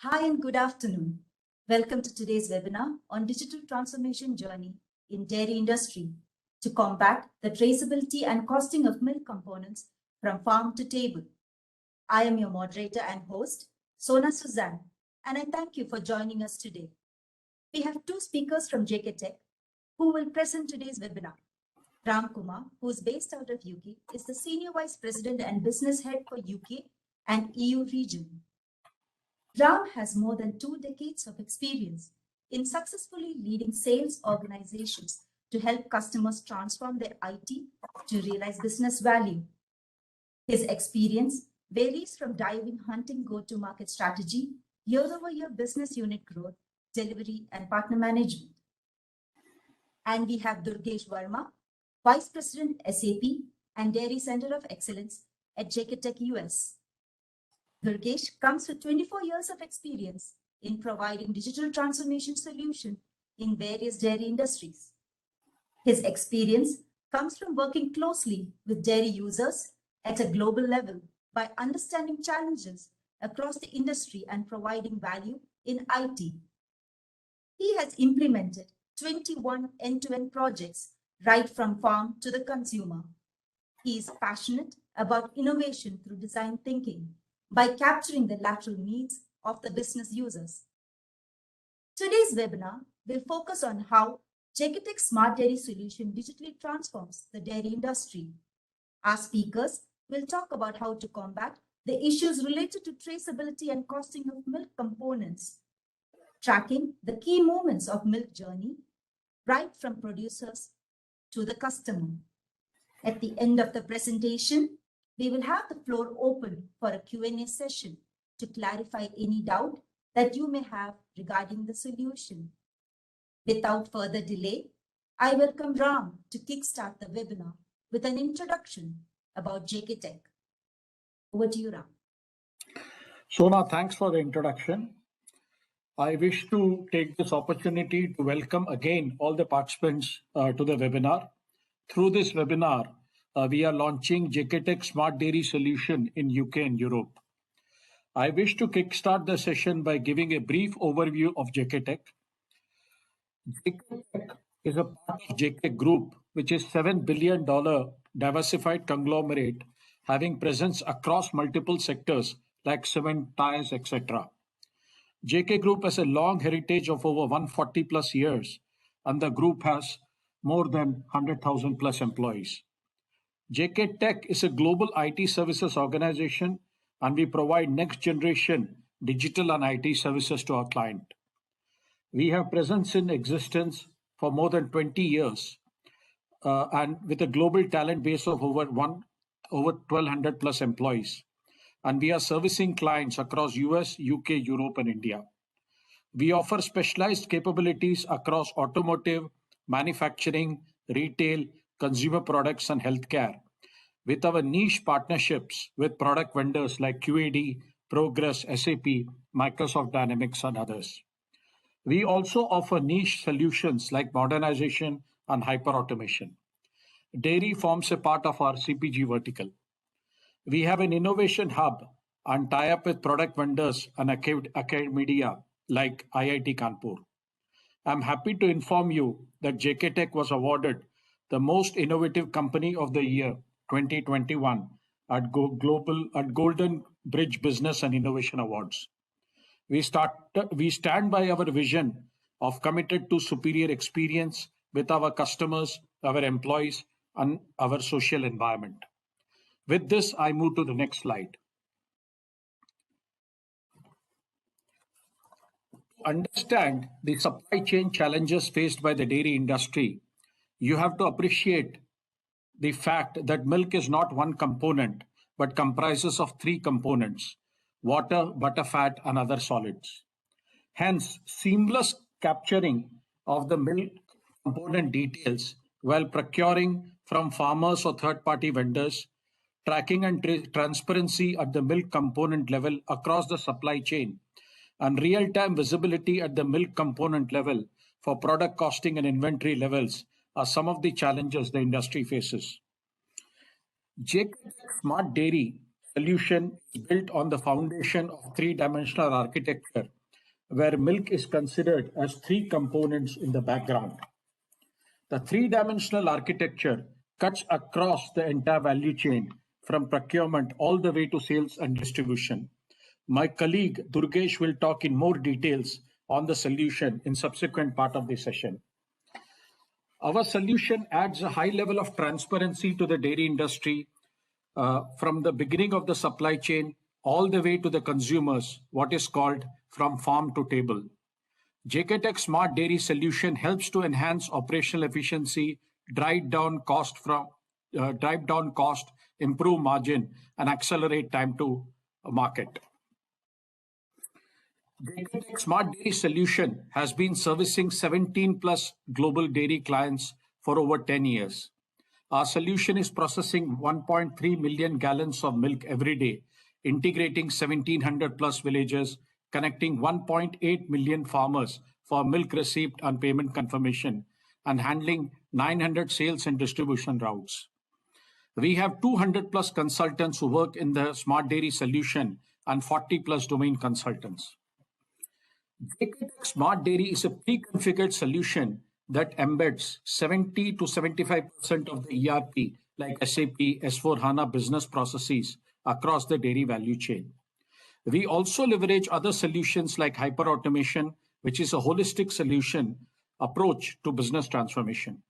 Hi and good afternoon. Welcome to today's webinar on digital transformation journey in dairy industry to combat the traceability and costing of milk components from farm to table. I am your moderator and host, Sona Suzanne, and I thank you for joining us today. We have two speakers from JK Tech who will present today's webinar. Ram Kumar, who is based out of UK, is the Senior Vice President and Business Head for UK and EU region. Ram has more than 2 decades of experience in successfully leading sales organizations to help customers transform their IT to realize business value. His experience varies from diving hunting go-to-market strategy, year-over-year business unit growth, delivery, and partner management. And we have Durgesh Verma, Vice President SAP and Dairy Center of Excellence at JK Tech US. Durgesh comes with 24 years of experience in providing digital transformation solutions in various dairy industries. His experience comes from working closely with dairy users at a global level by understanding challenges across the industry and providing value in IT. He has implemented 21 end-to-end projects right from farm to the consumer. He is passionate about innovation through design thinking by capturing the lateral needs of the business users. Today's webinar will focus on how JK Tech's Smart Dairy solution digitally transforms the dairy industry. Our speakers will talk about how to combat the issues related to traceability and costing of milk components, tracking the key moments of milk journey, right from producers to the customer. At the end of the presentation, we will have the floor open for a Q&A session to clarify any doubt that you may have regarding the solution. Without further delay, I welcome Ram to kickstart the webinar with an introduction about JK Tech. Over to you, Ram. Sona, thanks for the introduction. I wish to take this opportunity to welcome again all the participants to the webinar. Through this webinar, we are launching JK Tech Smart Dairy solution in UK and Europe. I wish to kickstart the session by giving a brief overview of JK Tech. JK Tech is a part of JK Group, which is $7 billion diversified conglomerate having presence across multiple sectors like cement, tires, etc. JK Group has a long heritage of over 140 plus years, and the group has more than 100,000 plus employees. JK Tech is a global IT services organization, and we provide next generation digital and IT services to our client. We have presence in existence for more than 20 years and with a global talent base of over 1,200 plus employees. And we are servicing clients across US, UK, Europe, and India. We offer specialized capabilities across automotive, manufacturing, retail, consumer products, and healthcare, with our niche partnerships with product vendors like QAD, Progress, SAP, Microsoft Dynamics, and others. We also offer niche solutions like modernization and hyperautomation. Dairy forms a part of our CPG vertical. We have an innovation hub and tie up with product vendors and academia like IIT Kanpur. I'm happy to inform you that JK Tech was awarded the Most Innovative Company of the Year 2021 at Golden Bridge Business and Innovation Awards. We stand by our vision of committed to superior experience with our customers, our employees, and our social environment. With this, I move to the next slide. To understand the supply chain challenges faced by the dairy industry, you have to appreciate the fact that milk is not one component, but comprises of 3 components: water, butterfat, and other solids. Hence, seamless capturing of the milk component details while procuring from farmers or third-party vendors, tracking and transparency at the milk component level across the supply chain, and real-time visibility at the milk component level for product costing and inventory levels are some of the challenges the industry faces. JK Smart Dairy solution is built on the foundation of three-dimensional architecture, where milk is considered as three components in the background. The three-dimensional architecture cuts across the entire value chain from procurement all the way to sales and distribution. My colleague Durgesh will talk in more details on the solution in subsequent part of the session. Our solution adds a high level of transparency to the dairy industry from the beginning of the supply chain all the way to the consumers, what is called from farm to table. JKTech Smart Dairy Solution helps to enhance operational efficiency, drive down cost, improve margin, and accelerate time to market. JKTech Smart Dairy Solution has been servicing 17 plus global dairy clients for over 10 years. Our solution is processing 1.3 million gallons of milk every day, integrating 1,700 plus villages, connecting 1.8 million farmers for milk receipt and payment confirmation, and handling 900 sales and distribution routes. We have 200 plus consultants who work in the Smart Dairy solution and 40 plus domain consultants. JKTech Smart Dairy is a pre-configured solution that embeds 70 to 75% of the ERP, like SAP, S4HANA business processes across the dairy value chain. We also leverage other solutions like hyperautomation, which is a holistic solution approach to business transformation.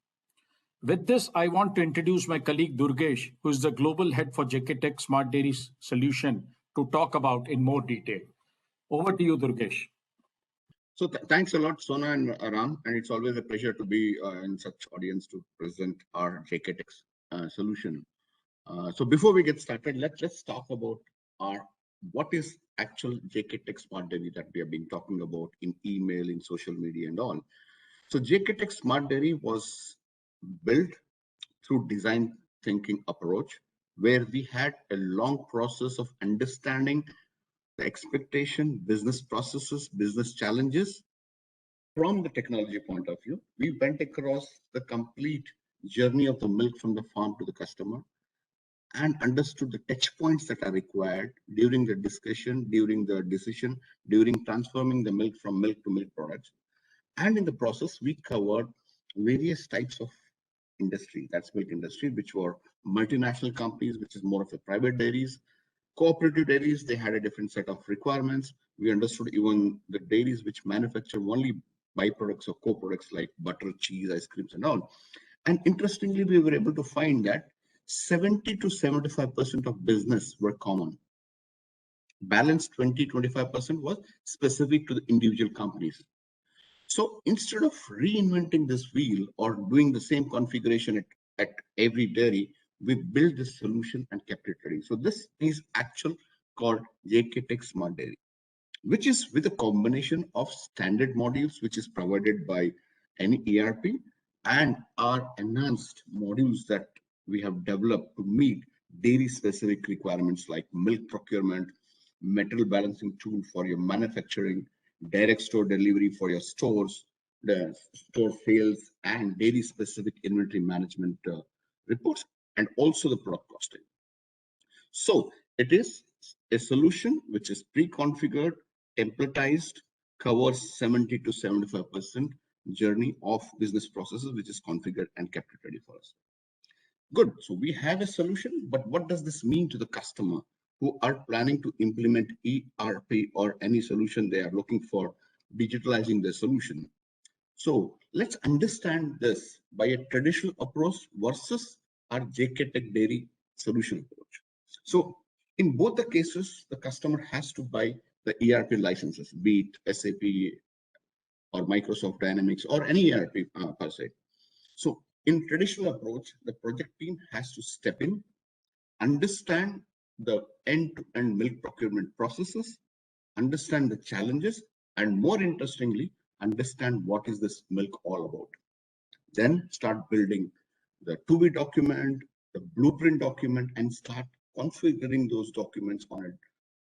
With this, I want to introduce my colleague Durgesh, who is the global head for JKTech Smart Dairy solution, to talk about in more detail. Over to you, Durgesh. So thanks a lot, Sona and Ram, and it's always a pleasure to be in such audience to present our JKTech solution. So before we get started, let's talk about what is actual JKTech Smart Dairy that we have been talking about in email, in social media, and all. So JKTech Smart Dairy was built through design thinking approach, where we had a long process of understanding the expectation, business processes, business challenges. From the technology point of view, we went across the complete journey of the milk from the farm to the customer and understood the touch points that are required during the discussion, during the decision, during transforming the milk from milk to milk products. And in the process, we covered various types of industry, that's milk industry, which were multinational companies, which is more of a private dairies, cooperative dairies. They had a different set of requirements. We understood even the dairies which manufacture only byproducts or co-products like butter, cheese, ice creams, and all. And interestingly, we were able to find that 70 to 75% of business were common. Balance 20-25% was specific to the individual companies. So instead of reinventing this wheel or doing the same configuration at every dairy, we built this solution and kept it ready. So this is actual called JKTech Smart Dairy, which is with a combination of standard modules, which is provided by any ERP, and our enhanced modules that we have developed to meet dairy specific requirements like milk procurement, metal balancing tool for your manufacturing, direct store delivery for your stores, the store sales, and dairy specific inventory management reports, and also the product costing. So it is a solution which is pre-configured, templatized, covers 70 to 75% journey of business processes, which is configured and kept it ready for us. Good. So we have a solution, but what does this mean to the customer who are planning to implement ERP or any solution they are looking for digitalizing their solution? So let's understand this by a traditional approach versus our JKTech Dairy solution approach. So in both the cases, the customer has to buy the ERP licenses, be it SAP or Microsoft Dynamics or any ERP per se. So in traditional approach, the project team has to step in, understand the end-to-end milk procurement processes, understand the challenges, and more interestingly, understand what is this milk all about. Then start building the to-be document, the blueprint document, and start configuring those documents on it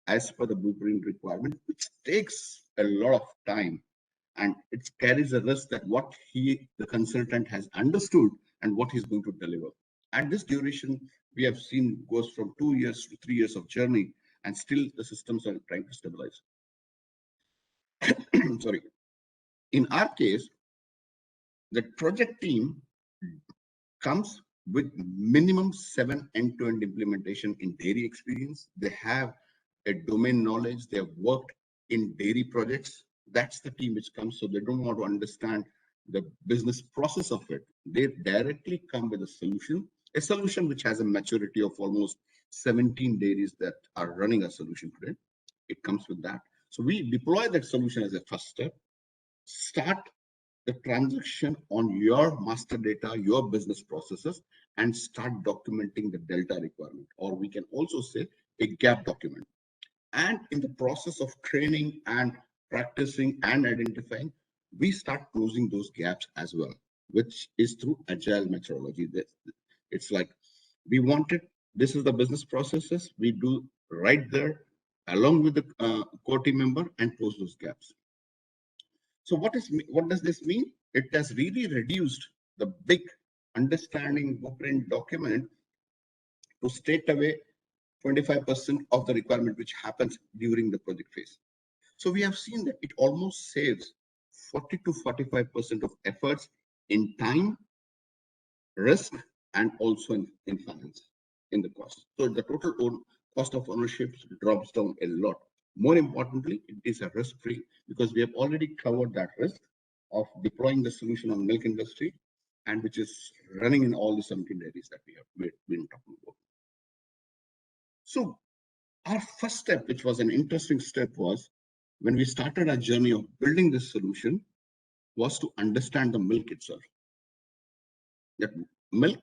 as per the blueprint requirement, which takes a lot of time. And it carries a risk that what the consultant has understood and what he's going to deliver. At this duration, we have seen goes from 2 years to 3 years of journey, and still the systems are trying to stabilize. Sorry. In our case, the project team comes with minimum 7 end-to-end implementation in dairy experience. They have a domain knowledge. They have worked in dairy projects. That's the team which comes. So they don't want to understand the business process of it. They directly come with a solution which has a maturity of almost 17 dairies that are running a solution today. It comes with that. So we deploy that solution as a first step. Start the transaction on your master data, your business processes, and start documenting the delta requirement, or we can also say a gap document. And in the process of training and practicing and identifying, we start closing those gaps as well, which is through agile methodology. It's like we wanted, this is the business processes, we do right there along with the core team member and close those gaps. So what does this mean? It has really reduced the big understanding blueprint document to straight away 25% of the requirement which happens during the project phase. So we have seen that it almost saves 40 to 45% of efforts in time, risk, and also in finance, in the cost. So the total cost of ownership drops down a lot. More importantly, it is a risk-free because we have already covered that risk of deploying the solution on milk industry, and which is running in all the 17 dairies that we have been talking about. So our first step, which was an interesting step, was when we started our journey of building this solution, was to understand the milk itself. That milk,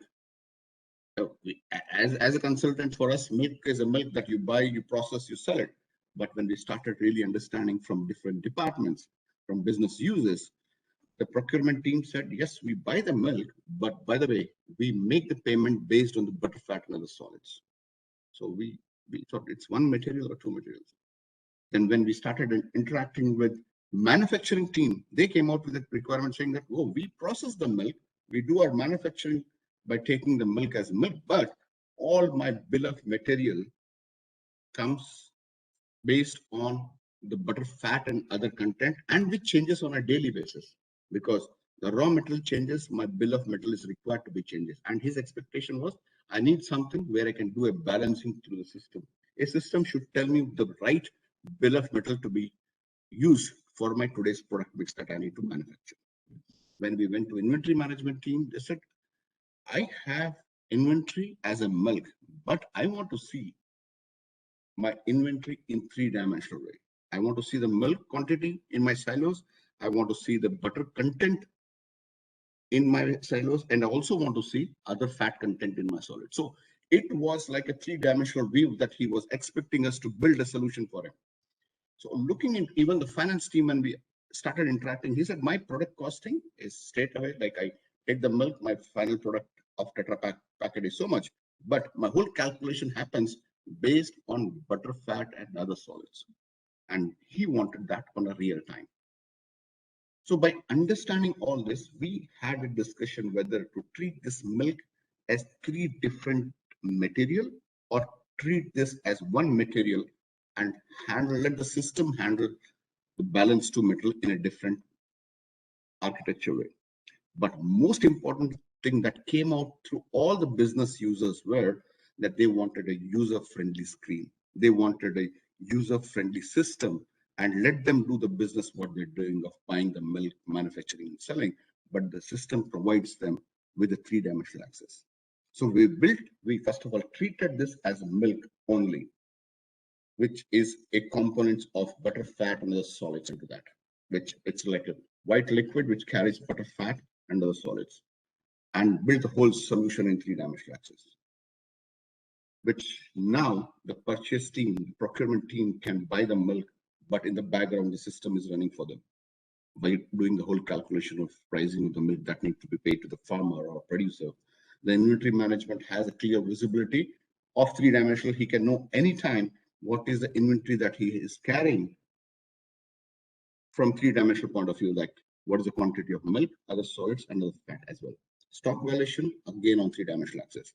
as a consultant for us, milk is a milk that you buy, you process, you sell it. But when we started really understanding from different departments, from business users, the procurement team said, yes, we buy the milk, but by the way, we make the payment based on the butter, fat, and other solids. So we thought it's one material or two materials. Then when we started interacting with manufacturing team, they came out with a requirement saying that, oh, we process the milk, we do our manufacturing by taking the milk as milk, but all my bill of material comes based on the butter, fat, and other content, and which changes on a daily basis. Because the raw material changes, my bill of material is required to be changes. And his expectation was, I need something where I can do a balancing through the system. A system should tell me the right bill of material to be used for my today's product mix that I need to manufacture. When we went to inventory management team, they said, I have inventory as a milk, but I want to see my inventory in 3-dimensional way. I want to see the milk quantity in my silos. I want to see the butter content in my silos, and I also want to see other fat content in my solid. So it was like a 3-dimensional view that he was expecting us to build a solution for him. So looking at even the finance team, when we started interacting, he said, my product costing is straight away, like I take the milk, my final product of Tetra Pak packet is so much, but my whole calculation happens based on butter, fat, and other solids. And he wanted that on a real time. So by understanding all this, we had a discussion whether to treat this milk as 3 different material or treat this as one material and let the system handle the balance to metal in a different architecture way. But most important thing that came out through all the business users were that they wanted a user-friendly screen. They wanted a user-friendly system and let them do the business what they're doing of buying the milk, manufacturing and selling, but the system provides them with a 3-dimensional access. So we first of all treated this as milk only, which is a component of butter, fat, and other solids into that, which it's like a white liquid which carries butter, fat, and other solids, and built the whole solution in 3-dimensional access, which now the purchase team, the procurement team can buy the milk, but in the background, the system is running for them by doing the whole calculation of pricing of the milk that needs to be paid to the farmer or producer. The inventory management has a clear visibility of 3-dimensional. He can know anytime what is the inventory that he is carrying from 3-dimensional point of view, like what is the quantity of milk, other solids, and other fat as well. Stock valuation, again on 3-dimensional axis.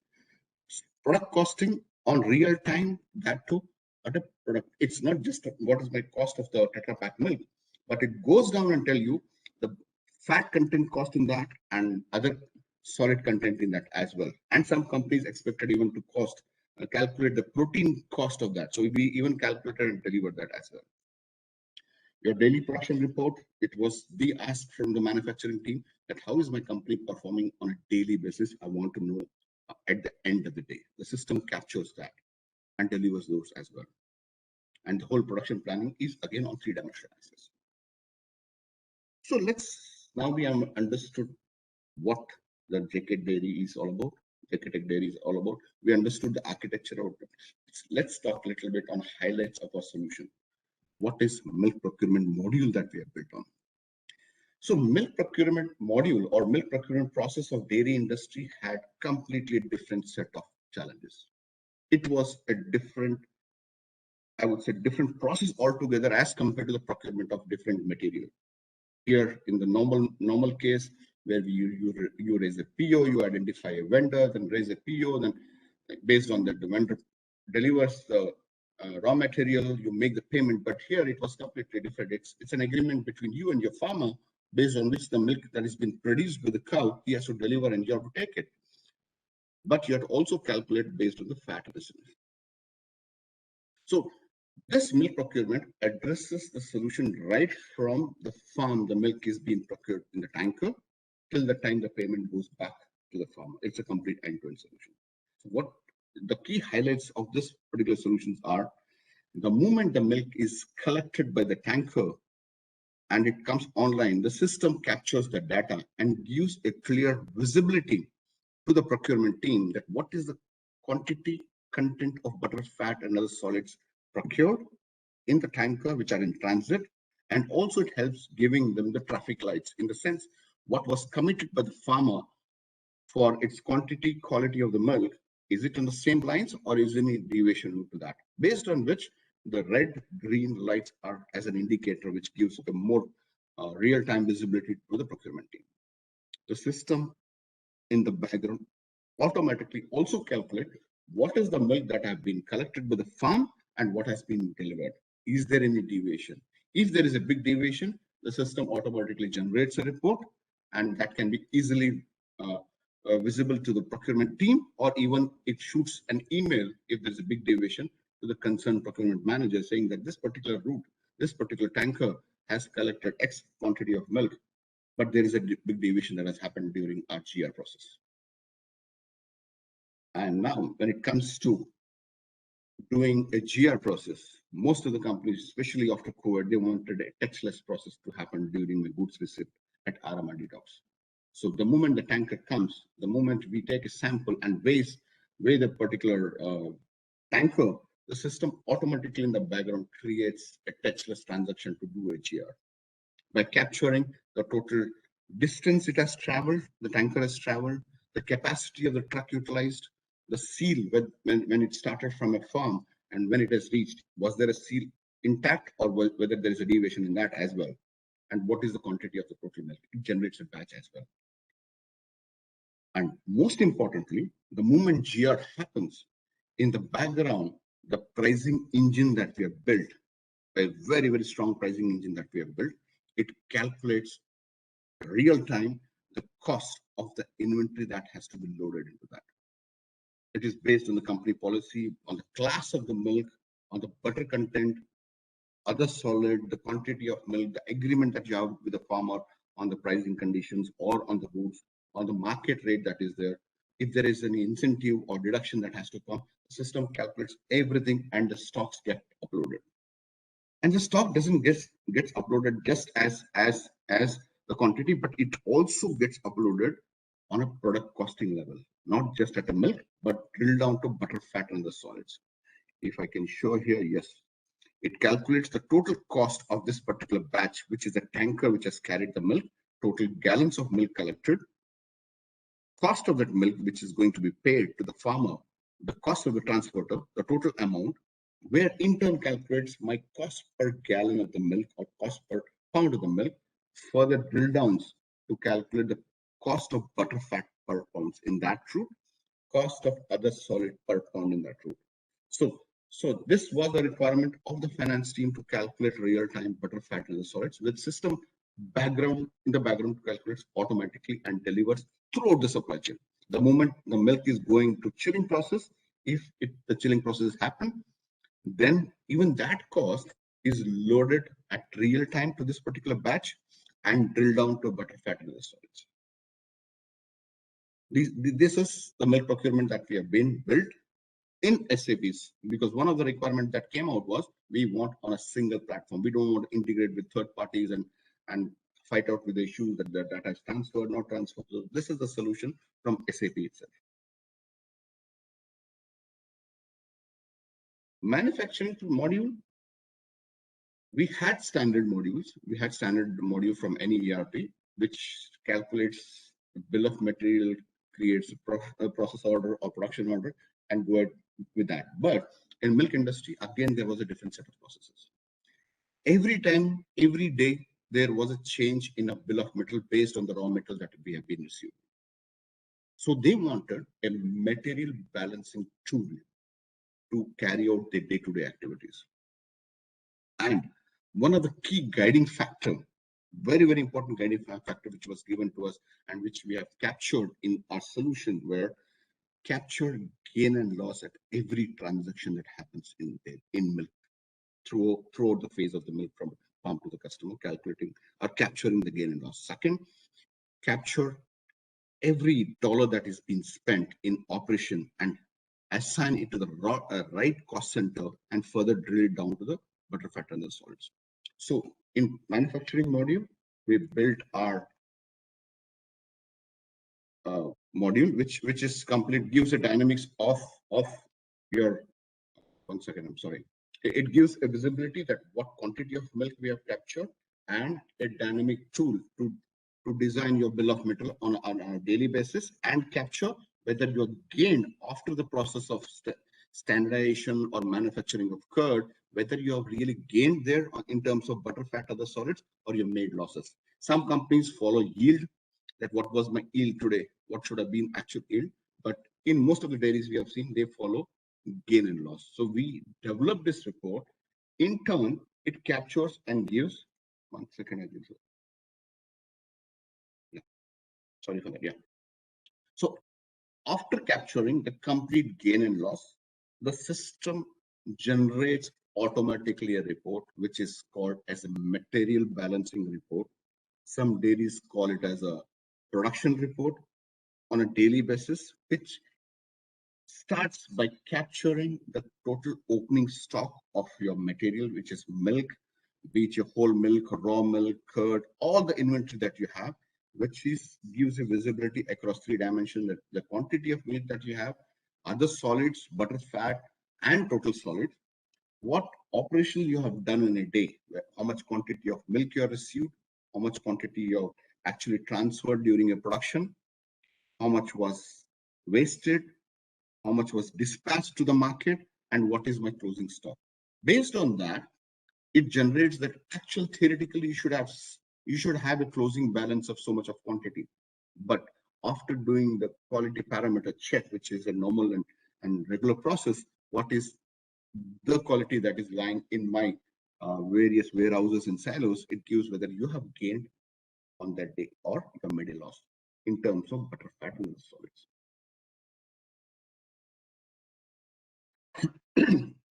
Product costing on real time, that too, at a product. It's not just what is my cost of the Tetra Pak milk, but it goes down and tell you the fat content cost in that and other solid content in that as well. And some companies expected even to calculate the protein cost of that. So we even calculated and delivered that as well. Your daily production report, it was the ask from the manufacturing team that how is my company performing on a daily basis? I want to know at the end of the day. The system captures that and delivers those as well. And the whole production planning is again on three-dimensional axis. So now we have understood what the JK Dairy is all about. JK Tech Dairy is all about. We understood the architecture of it. Let's talk a little bit on highlights of our solution. What is milk procurement module that we have built on? So milk procurement module or milk procurement process of dairy industry had completely different set of challenges. It was a different, I would say, different process altogether as compared to the procurement of different material. Here in the normal case, where you raise a PO, you identify a vendor, then raise a PO, then based on that the vendor delivers the raw material, you make the payment. But here it was completely different. It's an agreement between you and your farmer based on which the milk that has been produced with the cow, he has to deliver and you have to take it. But you have to also calculate based on the fat of the milk. So this milk procurement addresses the solution right from the farm the milk is being procured in the tanker till the time the payment goes back to the farmer. It's a complete end-to-end solution. So what the key highlights of this particular solutions are: the moment the milk is collected by the tanker and it comes online, the system captures the data and gives a clear visibility to the procurement team that what is the quantity, content of butter, fat, and other solids procured in the tanker which are in transit. And also it helps giving them the traffic lights in the sense what was committed by the farmer for its quantity, quality of the milk. Is it on the same lines or is there any deviation to that? Based on which the red, green lights are as an indicator which gives a more real-time visibility to the procurement team. The system in the background automatically also calculate what is the milk that have been collected by the farm and what has been delivered. Is there any deviation? If there is a big deviation, the system automatically generates a report and that can be easily visible to the procurement team, or even it shoots an email if there's a big deviation to the concerned procurement manager saying that this particular route, this particular tanker has collected X quantity of milk, but there is a big deviation that has happened during our GR process. And now when it comes to doing a GR process, most of the companies, especially after COVID, they wanted a touchless process to happen during the goods receipt at RMRD docks. So the moment the tanker comes, the moment we take a sample and weigh the particular tanker, the system automatically in the background creates a touchless transaction to do a GR. By capturing the total distance it has traveled, the tanker has traveled, the capacity of the truck utilized, the seal when it started from a farm and when it has reached, was there a seal intact or whether there is a deviation in that as well, and what is the quantity of the total milk. It generates a batch as well. And most importantly, the moment GR happens, in the background, the pricing engine that we have built, a very, very strong pricing engine that we have built, it calculates real time the cost of the inventory that has to be loaded into that. It is based on the company policy, on the class of the milk, on the butter content, other solid, the quantity of milk, the agreement that you have with the farmer on the pricing conditions or on the routes, on the market rate that is there. If there is any incentive or deduction that has to come, the system calculates everything and the stocks get uploaded. And the stock doesn't get uploaded just as the quantity, but it also gets uploaded on a product costing level, not just at the milk, but drill down to butter, fat, and the solids. If I can show here, yes, it calculates the total cost of this particular batch, which is a tanker which has carried the milk, total gallons of milk collected, cost of that milk which is going to be paid to the farmer, the cost of the transporter, the total amount, where in turn calculates my cost per gallon of the milk or cost per pound of the milk, further drill downs to calculate the cost of butter fat per ounce in that route, cost of other solid per pound in that route. So this was the requirement of the finance team to calculate real-time butter, fat, and the solids with system in the background calculates automatically and delivers throughout the supply chain. The moment the milk is going to chilling process, if the chilling process happen, then even that cost is loaded at real time to this particular batch and drilled down to butter, fat, and the solids. This is the milk procurement that we have been built in SAPs, because one of the requirements that came out was we want on a single platform. We don't want to integrate with third parties and fight out with the issues that the data is transferred, not transferred. So this is the solution from SAP itself. Manufacturing module, we had standard modules. We had standard module from any ERP, which calculates the bill of material, creates a process order or production order, and go ahead with that. But in milk industry, again, there was a different set of processes. Every time, every day, there was a change in a bill of material based on the raw material that we have been received. So they wanted a material balancing tool to carry out their day-to-day activities. And one of the key guiding factor, very, very important guiding factor, which was given to us and which we have captured in our solution, where captured gain and loss at every transaction that happens in milk throughout the phase of the milk from farm to the customer, calculating or capturing the gain and loss. Second, capture every dollar that is being spent in operation and assign it to the right cost center and further drill it down to the butter, fat, and the solids. So in manufacturing module, we built our module, which is complete, gives a dynamics of your, one second, I'm sorry. It gives a visibility that what quantity of milk we have captured and a dynamic tool to design your bill of material on a daily basis and capture whether your gain after the process of standardization or manufacturing of curd, whether you have really gained there in terms of butter, fat, other solids, or you made losses. Some companies follow yield, that what was my yield today, what should have been actual yield. But in most of the dairies we have seen, they follow gain and loss. So we developed this report. In turn, it captures and gives, one second, I think so. Yeah. Sorry for that. Yeah. So after capturing the complete gain and loss, the system generates automatically a report, which is called as a material balancing report. Some dairies call it as a production report on a daily basis, which starts by capturing the total opening stock of your material, which is milk, be it your whole milk, raw milk, curd, all the inventory that you have, which gives you visibility across 3 dimensions, that the quantity of milk that you have, other solids, butter, fat, and total solids, what operation you have done in a day, how much quantity of milk you have received, how much quantity you have actually transferred during your production, how much was wasted, how much was dispatched to the market, and what is my closing stock. Based on that, it generates that actual theoretically you should have a closing balance of so much of quantity. But after doing the quality parameter check, which is a normal and regular process, what is the quality that is lying in my various warehouses and silos, it gives whether you have gained on that day or you have made a loss in terms of butter, fat, and solids.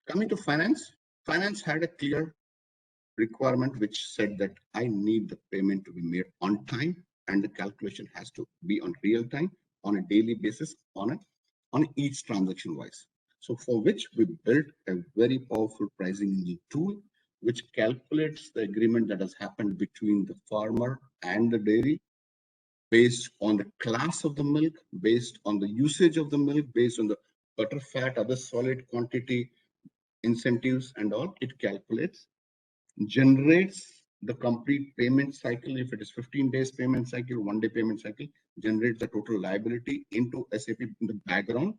Coming to finance, finance had a clear requirement which said that I need the payment to be made on time and the calculation has to be on real time on a daily basis on each transaction wise. So for which we built a very powerful pricing engine tool which calculates the agreement that has happened between the farmer and the dairy based on the class of the milk, based on the usage of the milk, based on the butter, fat, other solid quantity, incentives and all. It calculates, generates the complete payment cycle. If it is 15 days payment cycle, 1 day payment cycle, generates the total liability into SAP in the background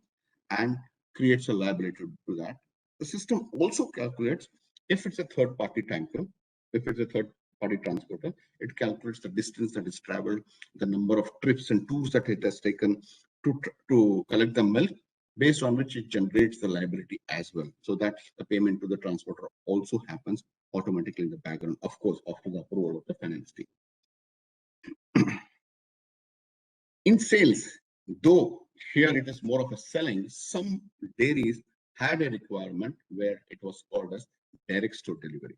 and creates a liability to that. The system also calculates if it's a third party tanker, if it's a third party transporter, it calculates the distance that is traveled, the number of trips and tours that it has taken, to collect the milk, based on which it generates the liability as well. So that the payment to the transporter also happens automatically in the background, of course, after the approval of the finance team. In sales, though here it is more of a selling, some dairies had a requirement where it was called as direct store delivery,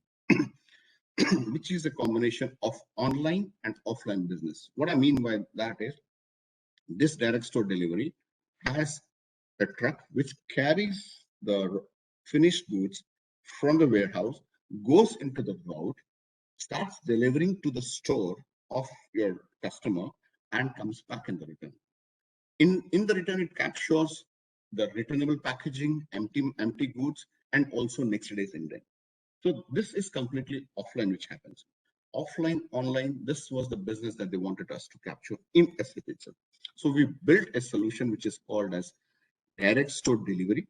which is a combination of online and offline business. What I mean by that is this direct store delivery has a truck which carries the finished goods from the warehouse, goes into the vault, starts delivering to the store of your customer, and comes back in the return. In the return, it captures the returnable packaging, empty goods, and also next day's indent. So this is completely offline, which happens. Offline, online, this was the business that they wanted us to capture in SAP itself. So we built a solution which is called as direct store delivery,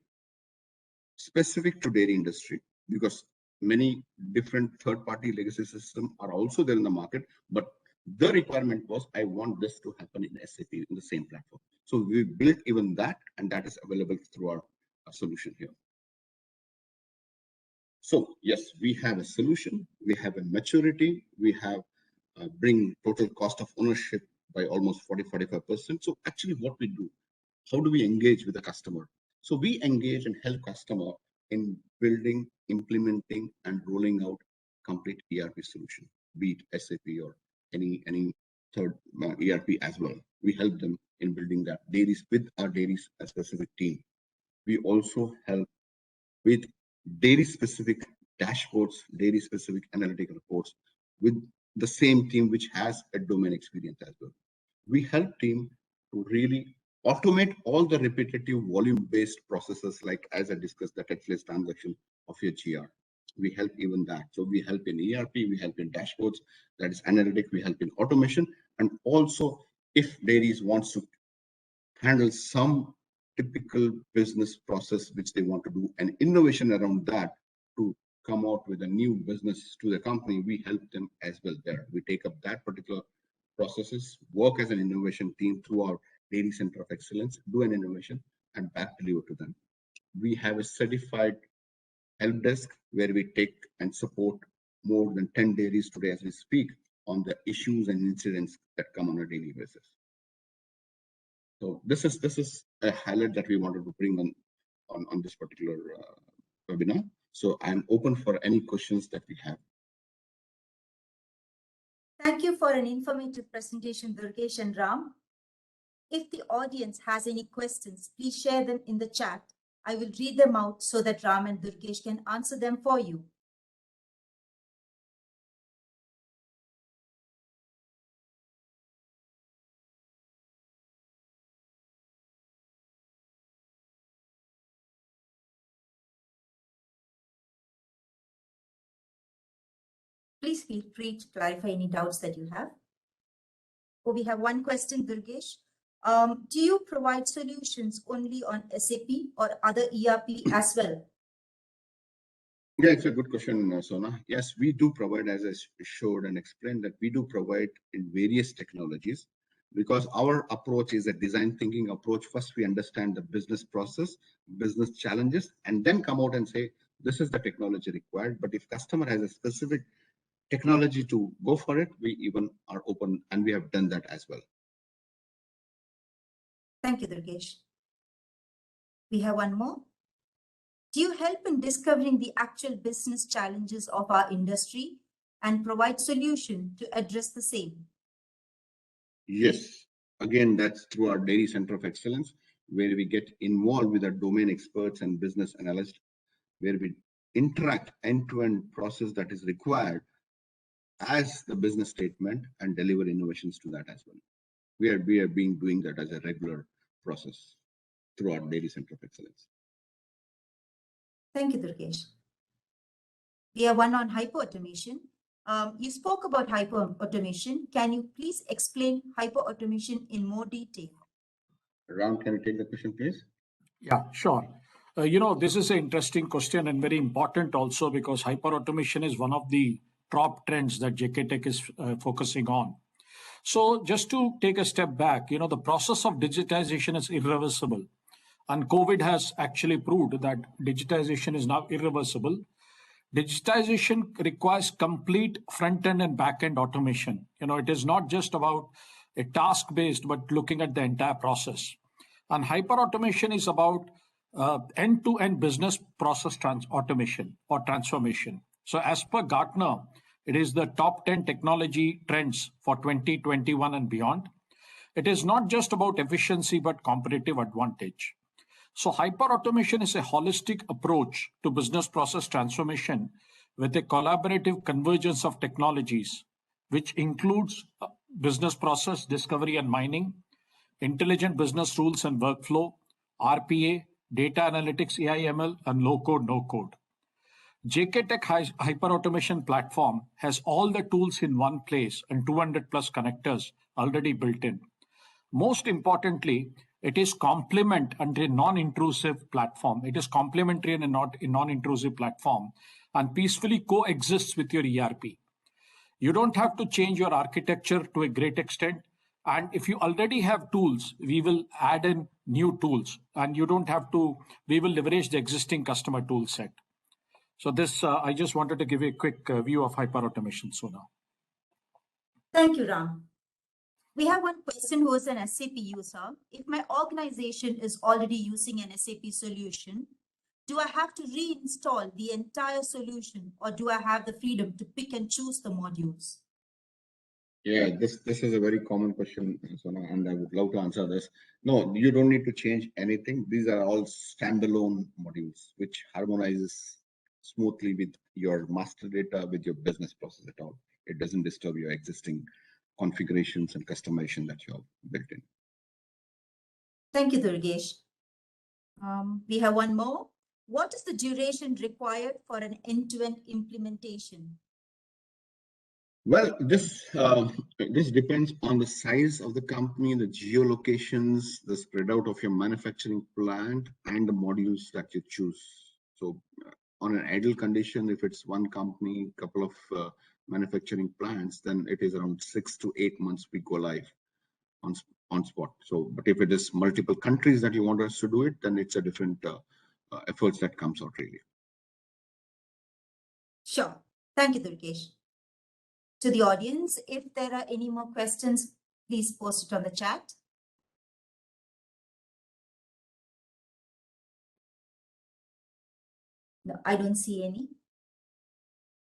specific to dairy industry, because many different third-party legacy systems are also there in the market, but the requirement was, I want this to happen in SAP in the same platform. So we built even that, and that is available through our solution here. So yes, we have a solution, we have a maturity, we have bring total cost of ownership by almost 40-45%. So actually what we do, how do we engage with the customer? So we engage and help customer in building, implementing, and rolling out complete ERP solution, be it SAP or any third ERP as well. We help them in building that dairies with our dairies a specific team. We also help with dairy specific dashboards, dairy specific analytical reports with the same team which has a domain experience as well. We help team to really automate all the repetitive volume-based processes, like as I discussed, the touchless transaction of your GR. We help even that. So we help in ERP, we help in dashboards, that is analytic, we help in automation, and also if dairies wants to handle some typical business process which they want to do, and innovation around that to come out with a new business to the company, we help them as well there. We take up that particular processes, work as an innovation team through our Dairy Center of Excellence, do an innovation, and back deliver to them. We have a certified help desk where we take and support more than 10 dairies today as we speak on the issues and incidents that come on a daily basis. So this is a highlight that we wanted to bring on this particular webinar. So I'm open for any questions that we have. Thank you for an informative presentation, Durgesh and Ram. If the audience has any questions, please share them in the chat. I will read them out so that Ram and Durgesh can answer them for you. Please feel free to clarify any doubts that you have. Oh, we have one question, Durgesh. Do you provide solutions only on SAP or other ERP as well? Yeah, it's a good question, Sona. Yes, we do provide, as I showed and explained, that we do provide in various technologies, because our approach is a design thinking approach. First, we understand the business process, business challenges, and then come out and say, this is the technology required. But if customer has a specific technology to go for it, we even are open, and we have done that as well. Thank you, Durgesh. We have one more. Do you help in discovering the actual business challenges of our industry and provide solution to address the same? Yes. Again, that's through our Dairy Center of Excellence, where we get involved with our domain experts and business analysts, where we interact end-to-end process that is required as the business statement and deliver innovations to that as well. We are doing that as a regular process through our Dairy Center of Excellence. Thank you, Durgesh. We have one on hyper-automation. You spoke about hyper-automation. Can you please explain hyper-automation in more detail? Ram, can you take the question, please? Yeah, sure. This is an interesting question and very important also, because hyper-automation is one of the top trends that JK Tech is focusing on. So just to take a step back, the process of digitization is irreversible. And COVID has actually proved that digitization is now irreversible. Digitization requires complete front end and back end automation. It is not just about a task based, but looking at the entire process. And hyper automation is about end to end business process automation or transformation. So, as per Gartner, it is the top 10 technology trends for 2021 and beyond. It is not just about efficiency, but competitive advantage. So, hyperautomation is a holistic approach to business process transformation with a collaborative convergence of technologies, which includes business process discovery and mining, intelligent business rules and workflow, RPA, data analytics, AI/ML, and low code, no code. JK Tech Hyperautomation platform has all the tools in one place and 200 plus connectors already built in. Most importantly, it is complement and a non-intrusive platform. It is complementary and a non-intrusive platform and peacefully coexists with your ERP. You don't have to change your architecture to a great extent. And if you already have tools, we will add in new tools and you don't have to, we will leverage the existing customer tool set. So this, I just wanted to give you a quick view of hyperautomation, Sona. Thank you, Ram. We have one person who is an SAP user. If my organization is already using an SAP solution, do I have to reinstall the entire solution or do I have the freedom to pick and choose the modules? Yeah, this is a very common question, Sona, and I would love to answer this. No, you don't need to change anything. These are all standalone modules, which harmonizes smoothly with your master data, with your business process at all. It doesn't disturb your existing configurations and customization that you have built in. Thank you, Durgesh. We have one more. What is the duration required for an end-to-end implementation? Well, this depends on the size of the company, the geolocations, the spread out of your manufacturing plant, and the modules that you choose. So, on an idle condition, if it's one company, couple of manufacturing plants, then it is around 6 to 8 months we go live on spot. So, but if it is multiple countries that you want us to do it, then it's a different efforts that comes out really. Sure. Thank you, Durgesh. To the audience, if there are any more questions, please post it on the chat. No, I don't see any.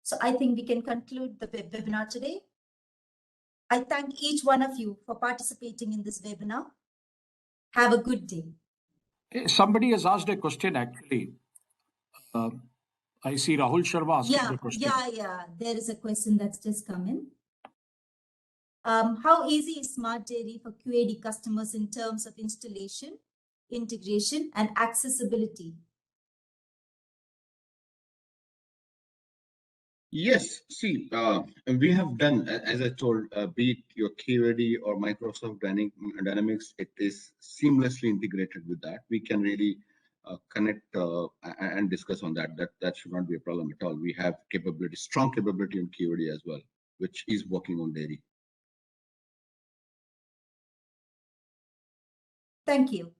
So I think we can conclude the webinar today. I thank each one of you for participating in this webinar. Have a good day. Somebody has asked a question actually. I see Rahul Sharma asking the question. Yeah. There is a question that's just come in. How easy is Smart Dairy for QAD customers in terms of installation, integration, and accessibility? Yes, see, we have done, as I told, be it your QAD or Microsoft Dynamics, it is seamlessly integrated with that. We can really connect and discuss on that. That should not be a problem at all. We have capability, strong capability on QAD as well, which is working on dairy. Thank you.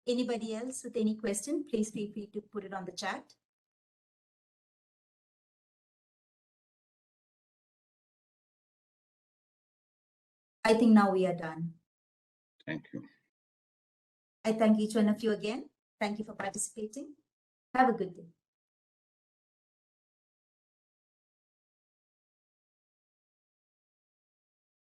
Anybody else with any question, please feel free to put it on the chat. I think now we are done. Thank you. I thank each one of you again. Thank you for participating. Have a good day.